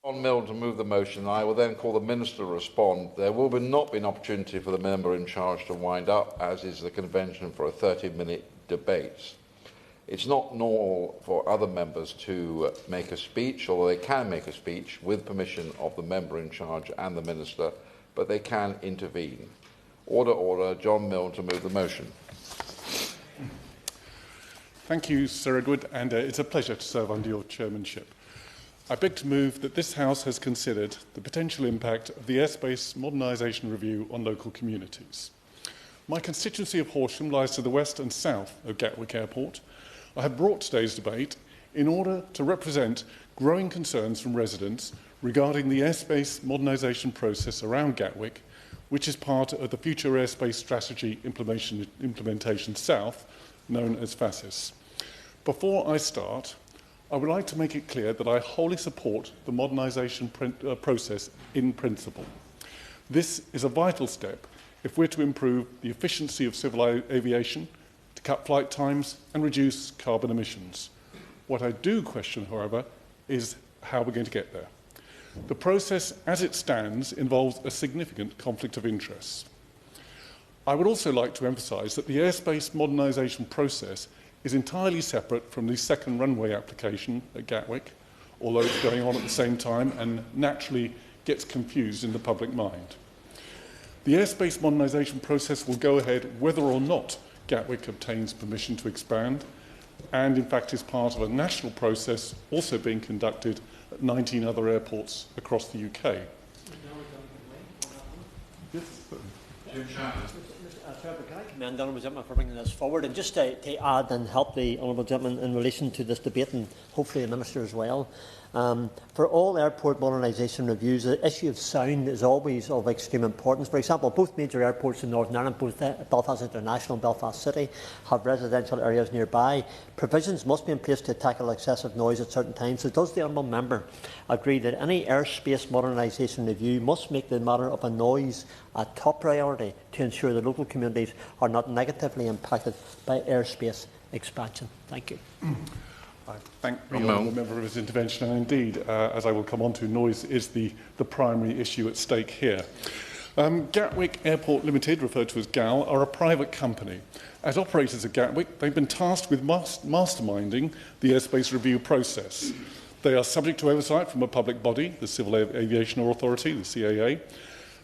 John Milne to move the motion. I will then call the Minister to respond. There will not be an opportunity for the member in charge to wind up, as is the convention for a 30-minute debate. It's not normal for other members to make a speech, although they can make a speech with permission of the member in charge and the Minister, but they can intervene. Order, order. John Milne to move the motion. Thank you, Sir Edward, and it's a pleasure to serve under your chairmanship. I beg to move that this House has considered the potential impact of the airspace modernisation review on local communities. My constituency of Horsham lies to the west and south of Gatwick Airport. I have brought today's debate in order to represent growing concerns from residents regarding the airspace modernisation process around Gatwick, which is part of the Future Airspace Strategy Implementation South, known as FASIS. Before I start, I would like to make it clear that I wholly support the modernisation process in principle. This is a vital step if we're to improve the efficiency of civil aviation, to cut flight times and reduce carbon emissions. What I do question, however, is how we're going to get there. The process as it stands involves a significant conflict of interests. I would also like to emphasise that the airspace modernisation process is entirely separate from the second runway application at Gatwick, although it's going on at the same time and naturally gets confused in the public mind. The airspace modernisation process will go ahead whether or not Gatwick obtains permission to expand, and in fact is part of a national process also being conducted at 19 other airports across the UK. Yes, Can I commend the Honourable Gentleman for bringing this forward, and just to add and help the Honourable Gentleman in relation to this debate, and hopefully the Minister as well. For all airport modernisation reviews, the issue of sound is always of extreme importance. For example, both major airports in Northern Ireland, both Belfast International and Belfast City, have residential areas nearby. Provisions must be in place to tackle excessive noise at certain times. So does the Honourable Member agree that any airspace modernisation review must make the matter of a noise a top priority to ensure that local communities are not negatively impacted by airspace expansion? Thank you. I thank the Honourable Member for his intervention, and indeed, as I will come on to, noise is the primary issue at stake here. Gatwick Airport Limited, referred to as GAL, are a private company. As operators at Gatwick, they've been tasked with masterminding the airspace review process. They are subject to oversight from a public body, the Civil Aviation Authority, the CAA,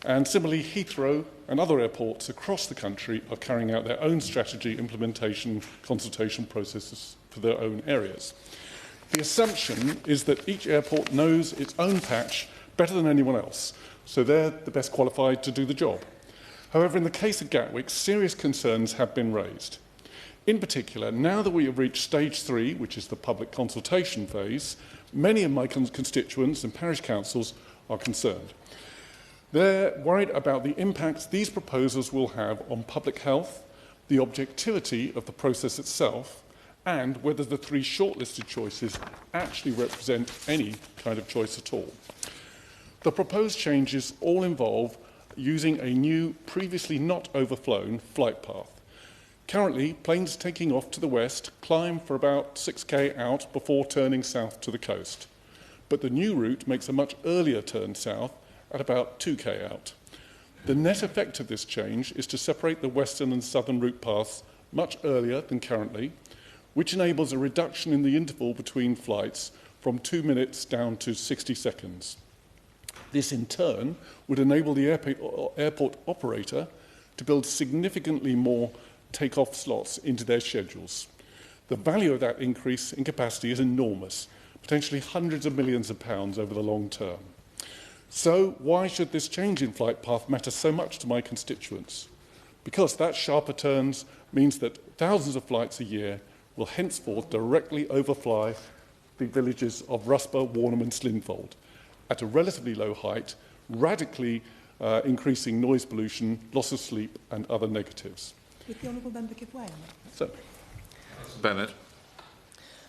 and similarly Heathrow and other airports across the country are carrying out their own strategy implementation consultation processes for their own areas. The assumption is that each airport knows its own patch better than anyone else, so they're the best qualified to do the job. However, in the case of Gatwick, serious concerns have been raised. In particular, now that we have reached stage 3, which is the public consultation phase, many of my constituents and parish councils are concerned. They're worried about the impacts these proposals will have on public health, the objectivity of the process itself, and whether the 3 shortlisted choices actually represent any kind of choice at all. The proposed changes all involve using a new, previously not overflown flight path. Currently, planes taking off to the west climb for about 6k out before turning south to the coast. But the new route makes a much earlier turn south at about 2k out. The net effect of this change is to separate the western and southern route paths much earlier than currently, which enables a reduction in the interval between flights from 2 minutes down to 60 seconds. This, in turn, would enable the airport operator to build significantly more take-off slots into their schedules. The value of that increase in capacity is enormous, potentially hundreds of millions of pounds over the long term. So, why should this change in flight path matter so much to my constituents? Because that sharper turns means that thousands of flights a year will henceforth directly overfly the villages of Rusper, Warnham and Slinfold at a relatively low height, radically increasing noise pollution, loss of sleep and other negatives. Would the Honourable Member give way on that? So, Bennett.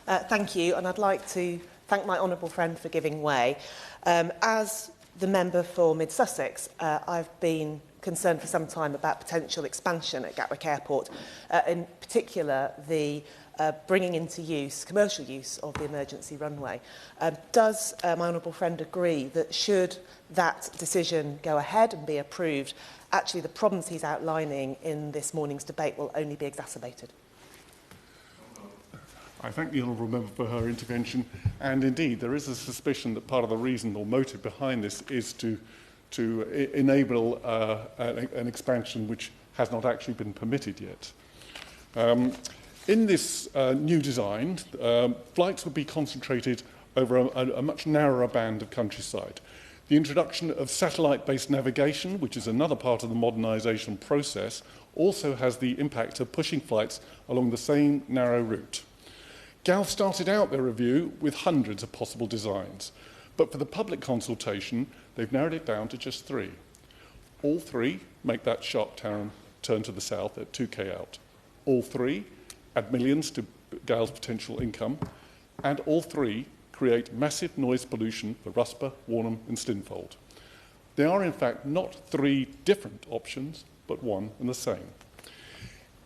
Thank you, and I'd like to thank my honourable friend for giving way. As the member for Mid Sussex, I've been concerned for some time about potential expansion at Gatwick Airport, in particular the bringing into use, commercial use of the emergency runway. Does my honourable friend agree that should that decision go ahead and be approved, actually the problems he's outlining in this morning's debate will only be exacerbated? I thank the honourable member for her intervention, and indeed there is a suspicion that part of the reason or motive behind this is to enable an expansion which has not actually been permitted yet. In this new design, flights would be concentrated over a much narrower band of countryside. The introduction of satellite-based navigation, which is another part of the modernisation process, also has the impact of pushing flights along the same narrow route. GAL started out their review with hundreds of possible designs, but for the public consultation, they've narrowed it down to just 3. All 3 make that sharp turn to the south at 2k out. All 3 add millions to GAL's potential income, and all 3 create massive noise pollution for Rusper, Warnham and Stinfold. They are in fact not 3 different options, but one and the same.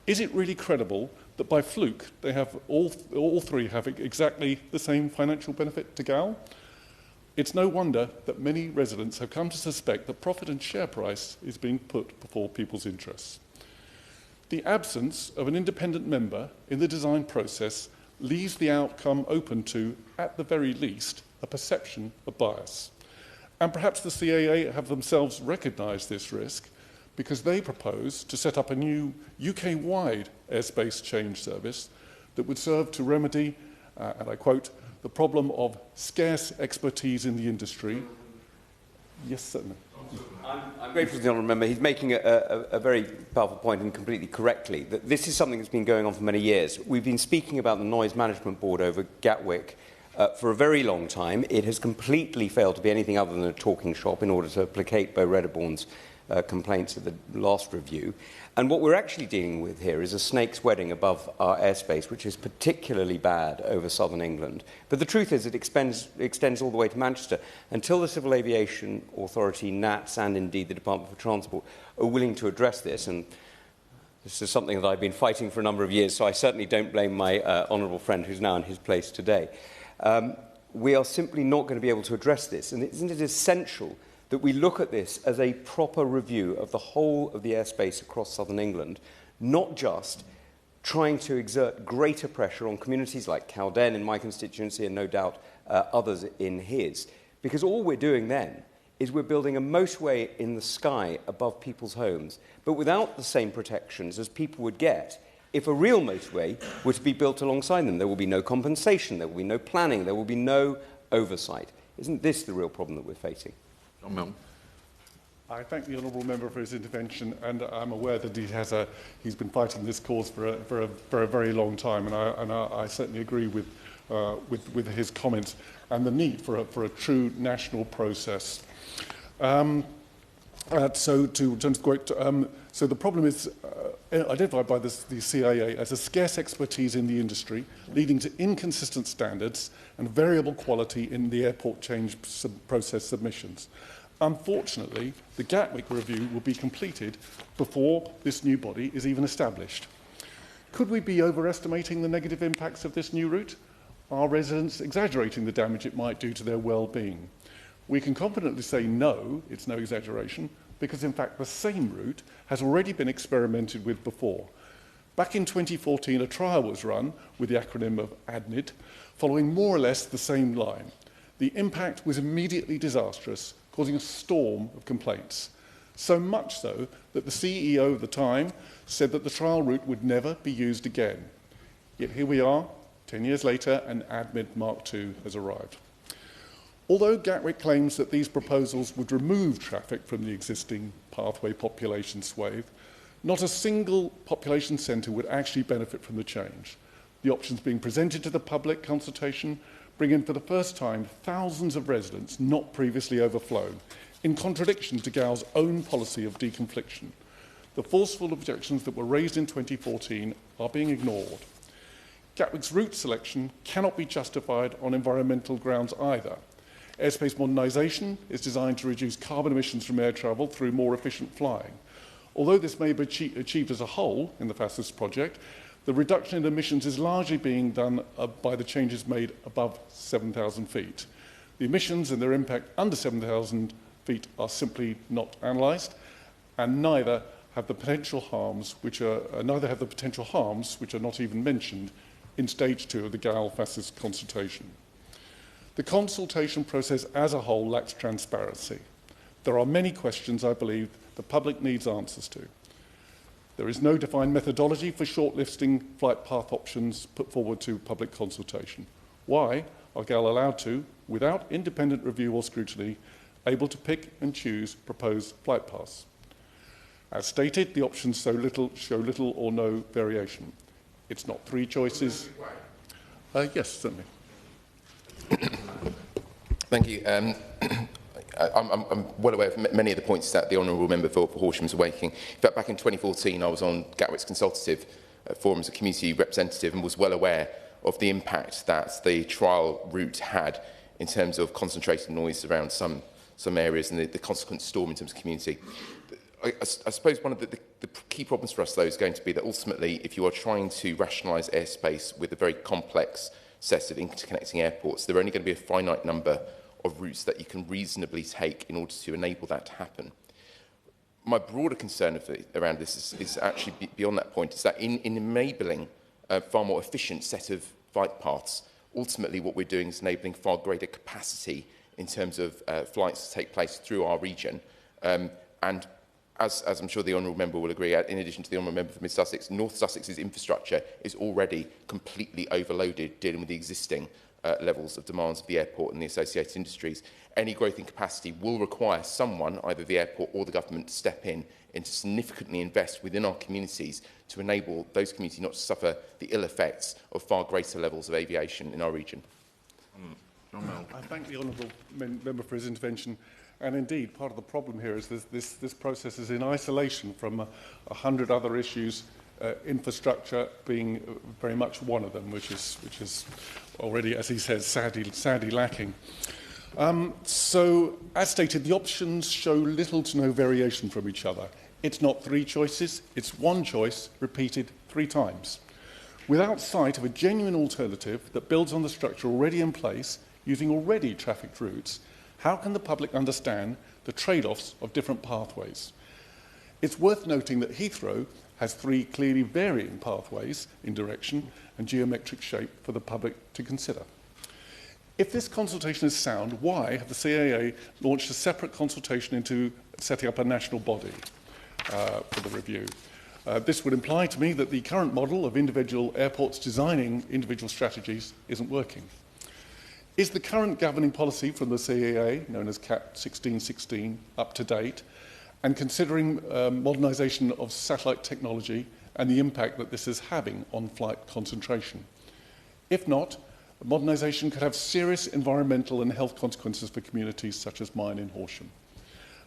Is it really credible that by fluke they have all 3 have exactly the same financial benefit to GAL? It's no wonder that many residents have come to suspect that profit and share price is being put before people's interests. The absence of an independent member in the design process leaves the outcome open to, at the very least, a perception of bias. And perhaps the CAA have themselves recognised this risk because they propose to set up a new UK-wide airspace change service that would serve to remedy, and I quote, the problem of scarce expertise in the industry. Yes, certainly. I'm grateful to the honourable member. He's making a very powerful point, and completely correctly, that this is something that's been going on for many years. We've been speaking about the Noise Management Board over Gatwick for a very long time. It has completely failed to be anything other than a talking shop in order to placate Beau Redderbourne's complaints at the last review. And what we're actually dealing with here is a snake's wedding above our airspace, which is particularly bad over southern England. But the truth is it extends all the way to Manchester. Until the Civil Aviation Authority, NATS, and indeed the Department for Transport are willing to address this, and this is something that I've been fighting for a number of years, so I certainly don't blame my honourable friend who's now in his place today. We are simply not going to be able to address this, and isn't it essential that we look at this as a proper review of the whole of the airspace across southern England, not just trying to exert greater pressure on communities like Cowden in my constituency and no doubt others in his. Because all we're doing then is we're building a motorway in the sky above people's homes, but without the same protections as people would get if a real motorway were to be built alongside them. There will be no compensation, there will be no planning, there will be no oversight. Isn't this the real problem that we're facing? I thank the honourable member for his intervention, and I'm aware that he's been fighting this cause for a very long time, and I certainly agree with his comments and the need for a true national process. So the problem is identified by the CAA as a scarce expertise in the industry, leading to inconsistent standards and variable quality in the airport change process submissions. Unfortunately, the Gatwick review will be completed before this new body is even established. Could we be overestimating the negative impacts of this new route? Are residents exaggerating the damage it might do to their well-being? We can confidently say no, it's no exaggeration, because in fact the same route has already been experimented with before. Back in 2014, a trial was run with the acronym of ADNID, following more or less the same line. The impact was immediately disastrous, causing a storm of complaints. So much so that the CEO at the time said that the trial route would never be used again. Yet here we are, 10 years later, and ADNID Mark II has arrived. Although Gatwick claims that these proposals would remove traffic from the existing pathway population swathe, not a single population centre would actually benefit from the change. The options being presented to the public consultation bring in for the first time thousands of residents not previously overflown, in contradiction to GAL's own policy of deconfliction. The forceful objections that were raised in 2014 are being ignored. Gatwick's route selection cannot be justified on environmental grounds either. Airspace modernisation is designed to reduce carbon emissions from air travel through more efficient flying. Although this may be achieved as a whole in the FASTIS project, The reduction in emissions is largely being done by the changes made above 7,000 feet. The emissions and their impact under 7,000 feet are simply not analysed, and neither have the potential harms which are not even mentioned in stage 2 of the GAL-FASIS consultation. The consultation process as a whole lacks transparency. There are many questions I believe the public needs answers to. There is no defined methodology for shortlisting flight path options put forward to public consultation. Why are GAL allowed to, without independent review or scrutiny, able to pick and choose proposed flight paths? As stated, the options show little or no variation. It's not 3 choices. Yes, certainly. Thank you. I'm well aware of many of the points that the Honourable Member for Horsham was making. In fact, back in 2014, I was on Gatwick's consultative forum as a community representative and was well aware of the impact that the trial route had in terms of concentrated noise around some areas and the consequent storm in terms of community. I suppose one of the key problems for us, though, is going to be that ultimately, if you are trying to rationalise airspace with a very complex set of interconnecting airports, there are only going to be a finite number of routes that you can reasonably take in order to enable that to happen. My broader concern around this is actually beyond that point, is that in enabling a far more efficient set of flight paths, ultimately what we're doing is enabling far greater capacity in terms of flights to take place through our region. And as I'm sure the Honourable Member will agree, in addition to the Honourable Member for Mid Sussex, North Sussex's infrastructure is already completely overloaded dealing with the existing levels of demands of the airport and the associated industries. Any growth in capacity will require someone, either the airport or the government, to step in and to significantly invest within our communities to enable those communities not to suffer the ill effects of far greater levels of aviation in our region. I thank the Honourable Member for his intervention. And indeed, part of the problem here is this process is in isolation from 100 other issues, infrastructure being very much one of them, which is already, as he says, sadly lacking. So, as stated, the options show little to no variation from each other. It's not 3 choices, it's 1 choice repeated 3 times. Without sight of a genuine alternative that builds on the structure already in place, using already trafficked routes, how can the public understand the trade-offs of different pathways? It's worth noting that Heathrow has 3 clearly varying pathways in direction and geometric shape for the public to consider. If this consultation is sound, why have the CAA launched a separate consultation into setting up a national body for the review? This would imply to me that the current model of individual airports designing individual strategies isn't working. Is the current governing policy from the CAA, known as CAP 1616, up to date? And considering modernisation of satellite technology and the impact that this is having on flight concentration? If not, modernisation could have serious environmental and health consequences for communities such as mine in Horsham.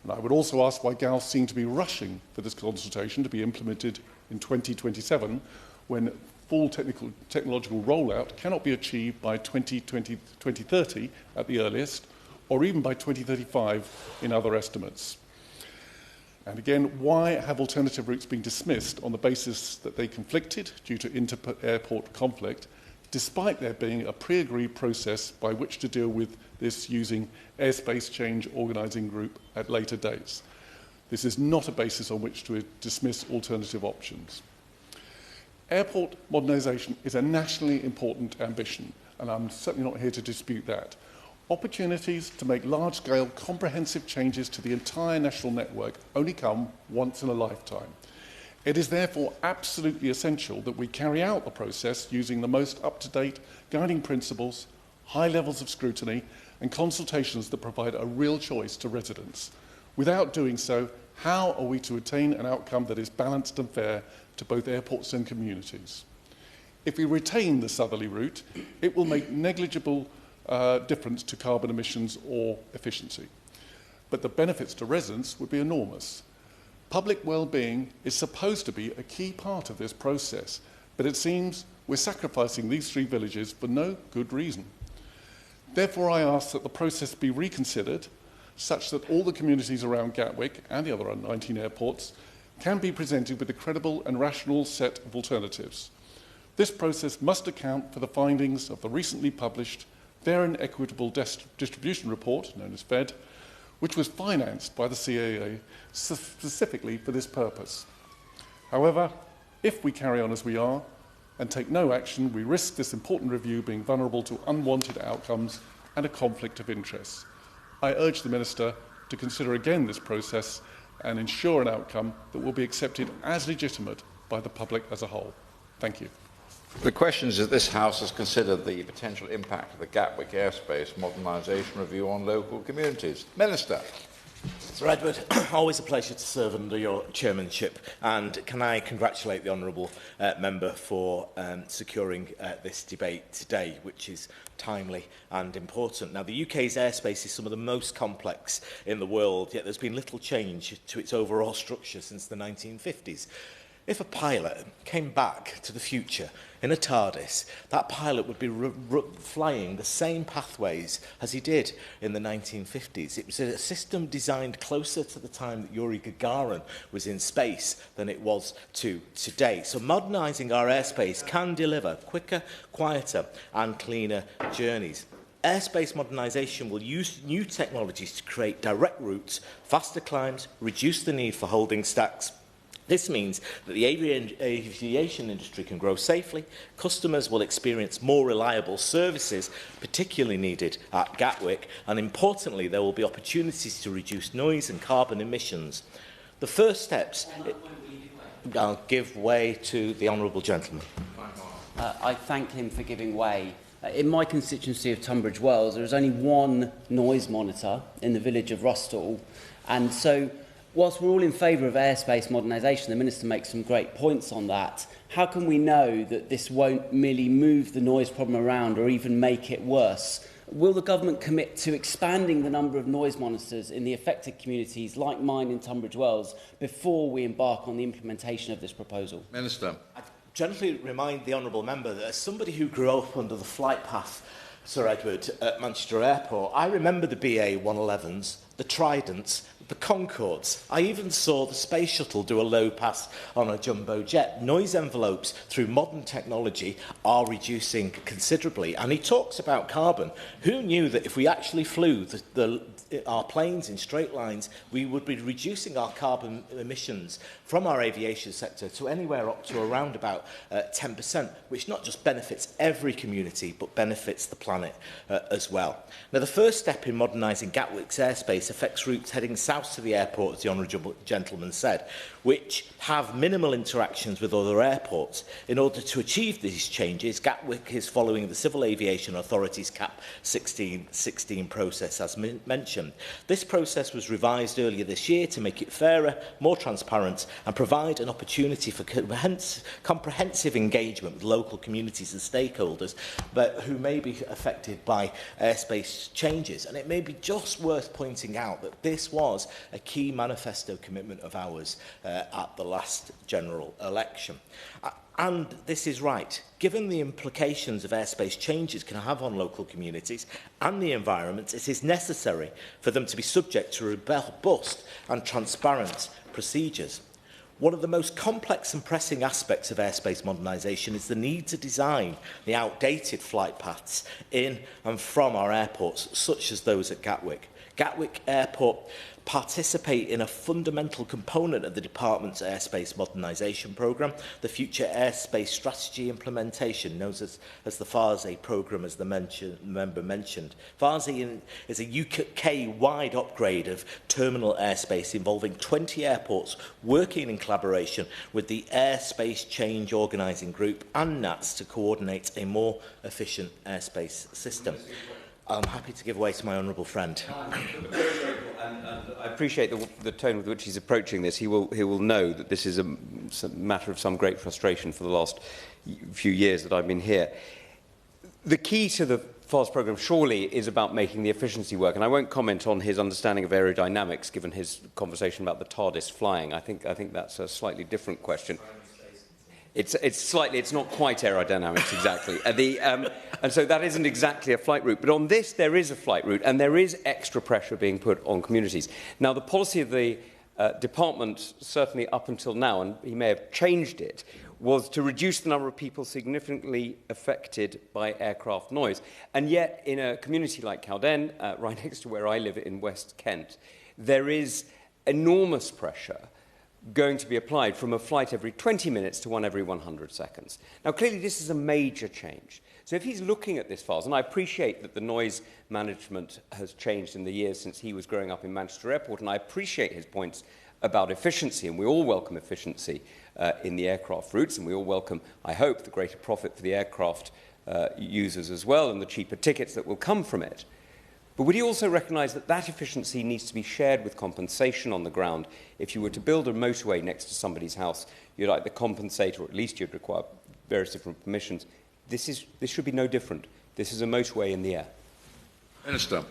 And I would also ask why GAL seem to be rushing for this consultation to be implemented in 2027, when full technological rollout cannot be achieved by 2030 at the earliest, or even by 2035 in other estimates. And again, why have alternative routes been dismissed on the basis that they conflicted due to inter-airport conflict, despite there being a pre-agreed process by which to deal with this using airspace change organising group at later dates? This is not a basis on which to dismiss alternative options. Airport modernisation is a nationally important ambition, and I'm certainly not here to dispute that. Opportunities to make large-scale, comprehensive changes to the entire national network only come once in a lifetime. It is therefore absolutely essential that we carry out the process using the most up-to-date guiding principles, high levels of scrutiny, and consultations that provide a real choice to residents. Without doing so, how are we to attain an outcome that is balanced and fair to both airports and communities? If we retain the southerly route, it will make negligible difference to carbon emissions or efficiency. But the benefits to residents would be enormous. Public well-being is supposed to be a key part of this process, but it seems we're sacrificing these 3 villages for no good reason. Therefore, I ask that the process be reconsidered, such that all the communities around Gatwick and the other 19 airports can be presented with a credible and rational set of alternatives. This process must account for the findings of the recently published Fair and Equitable Distribution Report, known as FED, which was financed by the CAA specifically for this purpose. However, if we carry on as we are and take no action, we risk this important review being vulnerable to unwanted outcomes and a conflict of interest. I urge the Minister to consider again this process and ensure an outcome that will be accepted as legitimate by the public as a whole. Thank you. The question is that this House has considered the potential impact of the Gatwick airspace modernisation review on local communities. Minister. Sir Edward, always a pleasure to serve under your chairmanship, and can I congratulate the honourable member for securing this debate today, which is timely and important. Now, the UK's airspace is some of the most complex in the world, yet there's been little change to its overall structure since the 1950s. If a pilot came back to the future in a TARDIS, that pilot would be flying the same pathways as he did in the 1950s. It was a system designed closer to the time that Yuri Gagarin was in space than it was to today. So modernising our airspace can deliver quicker, quieter and cleaner journeys. Airspace modernisation will use new technologies to create direct routes, faster climbs, reduce the need for holding stacks. This means that the aviation industry can grow safely, customers will experience more reliable services, particularly needed at Gatwick, and importantly, there will be opportunities to reduce noise and carbon emissions. The first steps... I'll give way to the honourable gentleman. I thank him for giving way. In my constituency of Tunbridge Wells, there is only one noise monitor in the village of Rustall, and so whilst we're all in favour of airspace modernisation, the Minister makes some great points on that. How can we know that this won't merely move the noise problem around or even make it worse? Will the government commit to expanding the number of noise monitors in the affected communities like mine in Tunbridge Wells before we embark on the implementation of this proposal? Minister. I gently remind the honourable member that as somebody who grew up under the flight path, Sir Edward, at Manchester Airport, I remember the BA 111s, the Tridents, the Concords. I even saw the space shuttle do a low pass on a jumbo jet. Noise envelopes through modern technology are reducing considerably. And he talks about carbon. Who knew that if we actually flew our planes in straight lines, we would be reducing our carbon emissions from our aviation sector to anywhere up to around about 10%, which not just benefits every community, but benefits the planet as well. Now, the first step in modernising Gatwick's airspace affects routes heading south to the airport, as the honourable gentleman said, which have minimal interactions with other airports. In order to achieve these changes, Gatwick is following the Civil Aviation Authority's CAP 1616 process, as mentioned. This process was revised earlier this year to make it fairer, more transparent, and provide an opportunity for comprehensive engagement with local communities and stakeholders but who may be affected by airspace changes. And it may be just worth pointing out that this was a key manifesto commitment of ours at the last general election. And this is right. Given the implications of airspace changes can have on local communities and the environment, it is necessary for them to be subject to robust and transparent procedures. One of the most complex and pressing aspects of airspace modernisation is the need to design the outdated flight paths in and from our airports, such as those at Gatwick. Gatwick Airport participate in a fundamental component of the Department's airspace modernisation programme, the Future Airspace Strategy Implementation, known as the FARSE programme, as the member mentioned. FARSE is a UK-wide upgrade of terminal airspace involving 20 airports working in collaboration with the Airspace Change Organising Group and NATS to coordinate a more efficient airspace system. I'm happy to give way to my honourable friend. I appreciate the tone with which he's approaching this. He will know that this is a matter of some great frustration for the last few years that I've been here. The key to the FARS programme surely is about making the efficiency work, and I won't comment on his understanding of aerodynamics given his conversation about the TARDIS flying. I think that's a slightly different question. It's not quite aerodynamics exactly. And so that isn't exactly a flight route. But on this, there is a flight route, and there is extra pressure being put on communities. Now, the policy of the department, certainly up until now, and he may have changed it, was to reduce the number of people significantly affected by aircraft noise. And yet, in a community like Cowden, right next to where I live in West Kent, there is enormous pressure going to be applied from a flight every 20 minutes to one every 100 seconds. Now, clearly, this is a major change. So if he's looking at this files, and I appreciate that the noise management has changed in the years since he was growing up in Manchester Airport, and I appreciate his points about efficiency, and we all welcome efficiency in the aircraft routes, and we all welcome, I hope, the greater profit for the aircraft users as well, and the cheaper tickets that will come from it. But would he also recognise that that efficiency needs to be shared with compensation on the ground? If you were to build a motorway next to somebody's house, you'd like to compensate, or at least you'd require various different permissions. This should be no different. This is a motorway in the air. Minister.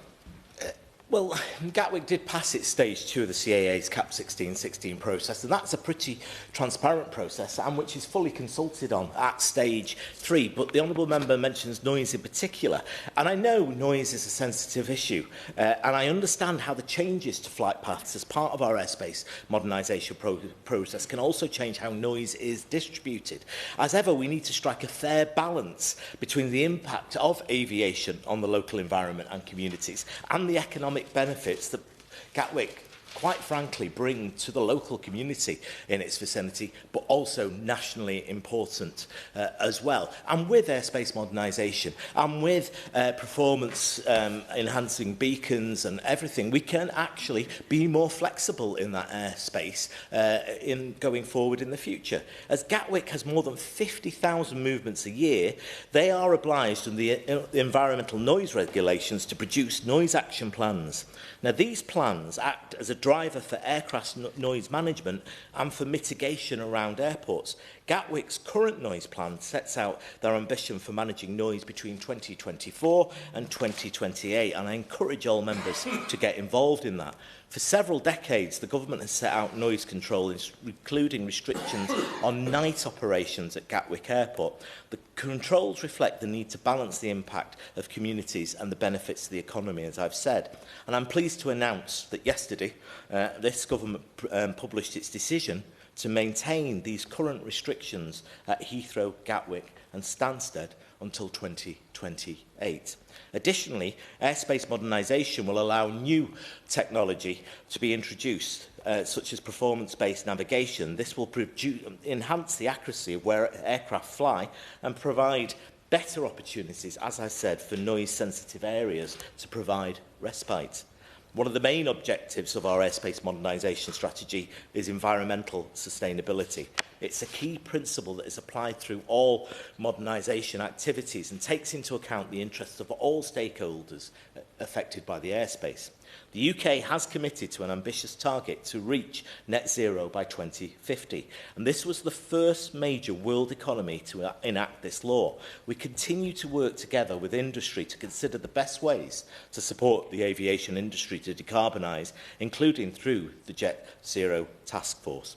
Well, Gatwick did pass its stage 2 of the CAA's CAP 1616 process, and that's a pretty transparent process, and which is fully consulted on at stage 3. But the Honourable Member mentions noise in particular, and I know noise is a sensitive issue, and I understand how the changes to flight paths as part of our airspace modernisation process can also change how noise is distributed. As ever, we need to strike a fair balance between the impact of aviation on the local environment and communities and the economic benefits that Gatwick, quite frankly, bring to the local community in its vicinity, but also nationally important as well. And with airspace modernisation and with performance enhancing beacons and everything, we can actually be more flexible in that airspace in going forward in the future. As Gatwick has more than 50,000 movements a year, they are obliged under the environmental noise regulations to produce noise action plans. Now, these plans act as a driver for aircraft noise management and for mitigation around airports. Gatwick's current noise plan sets out their ambition for managing noise between 2024 and 2028, and I encourage all members to get involved in that. For several decades, the government has set out noise control, including restrictions on night operations at Gatwick Airport. The controls reflect the need to balance the impact of communities and the benefits to the economy, as I've said. And I'm pleased to announce that yesterday, this government published its decision to maintain these current restrictions at Heathrow, Gatwick and Stansted until 2028. Additionally, airspace modernisation will allow new technology to be introduced, such as performance-based navigation. This will enhance the accuracy of where aircraft fly and provide better opportunities, as I said, for noise-sensitive areas to provide respite. One of the main objectives of our airspace modernisation strategy is environmental sustainability. It's a key principle that is applied through all modernisation activities and takes into account the interests of all stakeholders affected by the airspace. The UK has committed to an ambitious target to reach net zero by 2050, and this was the first major world economy to enact this law. We continue to work together with industry to consider the best ways to support the aviation industry to decarbonise, including through the Jet Zero Task Force.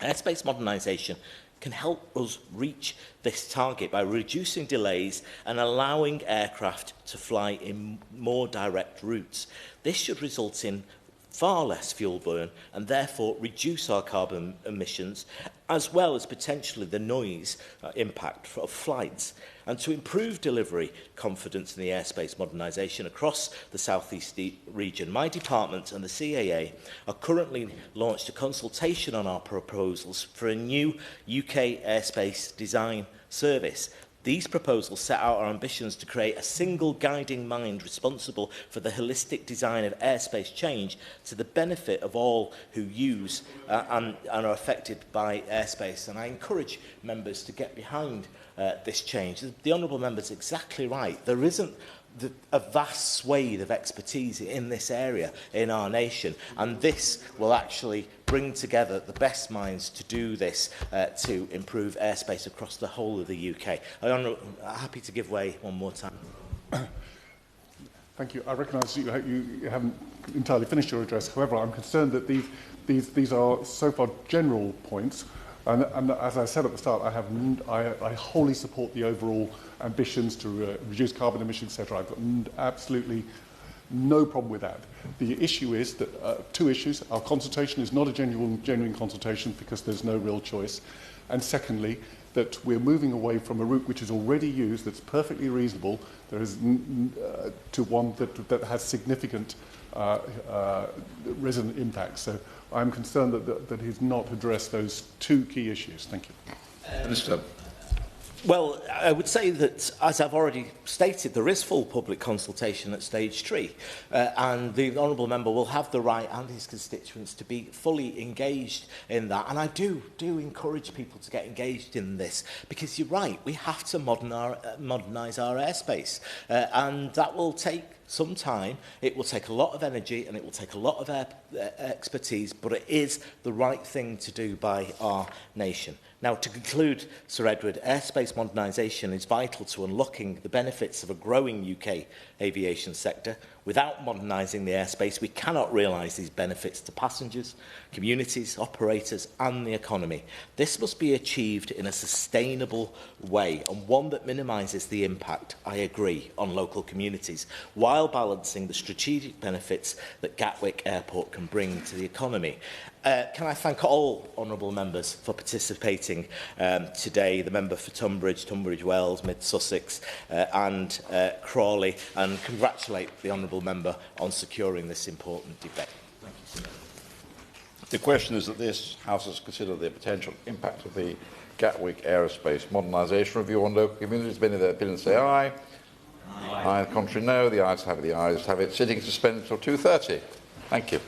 Airspace modernisation can help us reach this target by reducing delays and allowing aircraft to fly in more direct routes. This should result in far less fuel burn and therefore reduce our carbon emissions, as well as potentially the noise impact of flights. And to improve delivery confidence in the airspace modernisation across the South East region, my department and the CAA are currently launched a consultation on our proposals for a new UK airspace design service. These proposals set out our ambitions to create a single guiding mind responsible for the holistic design of airspace change to the benefit of all who use and are affected by airspace. And I encourage members to get behind this change. The Honourable Member is exactly right. There isn't a vast swathe of expertise in this area in our nation, and this will actually bring together the best minds to do this to improve airspace across the whole of the UK. I'm happy to give way one more time. Thank you. I recognise you haven't entirely finished your address. However, I'm concerned that these are so far general points. And as I said at the start, I wholly support the overall ambitions to reduce carbon emissions, etc. I've got absolutely No problem with that. The issue is that two issues. Our consultation is not a genuine consultation because there's no real choice. And secondly, that we're moving away from a route which is already used, that's perfectly reasonable, there is to one that has significant resident impacts. So I'm concerned that he's not addressed those two key issues. Thank you. Minister. Well, I would say that, as I've already stated, there is full public consultation at stage 3, and the honourable member will have the right and his constituents to be fully engaged in that. And I do encourage people to get engaged in this, because you're right, we have to modernise our airspace, and that will take some time, it will take a lot of energy, and it will take a lot of expertise, but it is the right thing to do by our nation. Now, to conclude, Sir Edward, airspace modernisation is vital to unlocking the benefits of a growing UK aviation sector. Without modernising the airspace, we cannot realise these benefits to passengers, communities, operators and the economy. This must be achieved in a sustainable way, and one that minimises the impact, I agree, on local communities, while balancing the strategic benefits that Gatwick Airport can bring to the economy. Can I thank all honourable members for participating today, the member for Tunbridge, Tunbridge Wells, Mid Sussex and Crawley, and congratulate the honourable member on securing this important debate. Thank you, sir. The question is that this House has considered the potential impact of the Gatwick Aerospace Modernisation Review on local communities. Many of their opinions say aye. Aye. The contrary no. The ayes have it. The ayes have it. Sitting suspended until 2:30. Thank you.